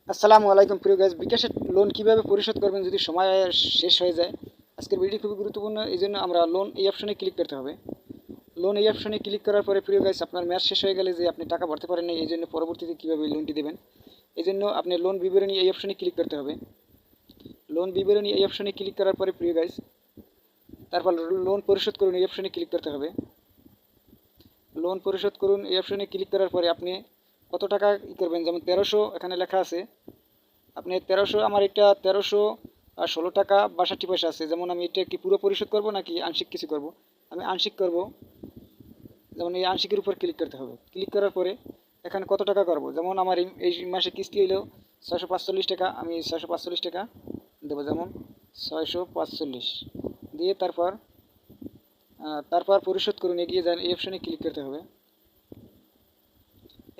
আসসালামু আলাইকুম প্রিয় গাইস, বিকাশের লোন কিভাবে পরিশোধ করবেন যদি সময় শেষ হয়ে যায়। আজকের ভিডিও খুবই গুরুত্বপূর্ণ, এই জন্য আমরা লোন এই অপশনে ক্লিক করতে হবে। লোন এই অপশনে ক্লিক করার পরে প্রিয় গাইস, আপনার মেয়াদ শেষ হয়ে গেলে যে আপনি টাকা ভরতে পারেন না, এই জন্য পরবর্তীতে কীভাবে লোনটি দেবেন, এই জন্য আপনি লোন বিবরণী এই অপশনে ক্লিক করতে হবে। লোন বিবরণী এই অপশনে ক্লিক করার পরে প্রিয় গাইস, তারপর লোন পরিশোধ করুন এই অপশনে ক্লিক করতে হবে। লোন পরিশোধ করুন এই অপশনে ক্লিক করার পরে আপনি কত টাকা করবেন, যেমন 1300 এখানে লেখা আছে। আপনি 1300, আমার এটা 1316 টাকা 62 পয়সা আছে। যেমন আমি এটা কি পুরো পরিশোধ করব নাকি আংশিক কিছু করব, আমি আংশিক করব। যেমন এই আংশিকের উপর ক্লিক করতে হবে। ক্লিক করার পরে এখানে কত টাকা করব, যেমন আমার এই মাসে কিস্তি হইলো 645 টাকা, আমি 645 টাকা দেবো। যেমন 645 দিয়ে তারপর পরিশোধ করুন এগিয়ে যান এই অপশনে ক্লিক করতে হবে।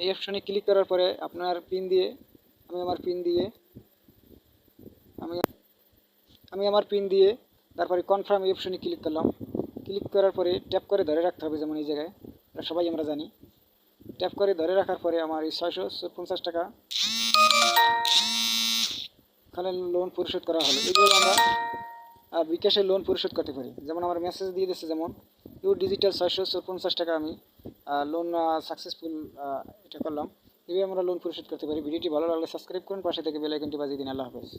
এই অপশনে ক্লিক করার পরে আপনার পিন দিয়ে আমি আমার পিন দিয়ে আমি আমি আমার পিন দিয়ে তারপরে কনফার্ম এই অপশনে ক্লিক করলাম। ক্লিক করার পরে ট্যাপ করে ধরে রাখতে হবে, যেমন এই জায়গায় সবাই আমরা জানি। ট্যাপ করে ধরে রাখার পরে আমার এই 650 টাকা এখানে লোন পরিশোধ করা হলো। এইভাবে আমরা বিকাশে লোন পরিশোধ করতে পারি। যেমন আমার মেসেজ দিয়ে দিচ্ছে, যেমন ইউ ডিজিটাল 650 টাকা আমি লোন সাকসেসফুল এটা করলাম। এইভাবে আমরা লোন পরিশোধ করতে পারি। ভিডিওটি ভালো লাগলে সাবস্ক্রাইব করুন, পাশে থেকে বেল আইকনটি বাজিয়ে দিন। আল্লাহ হাফেজ।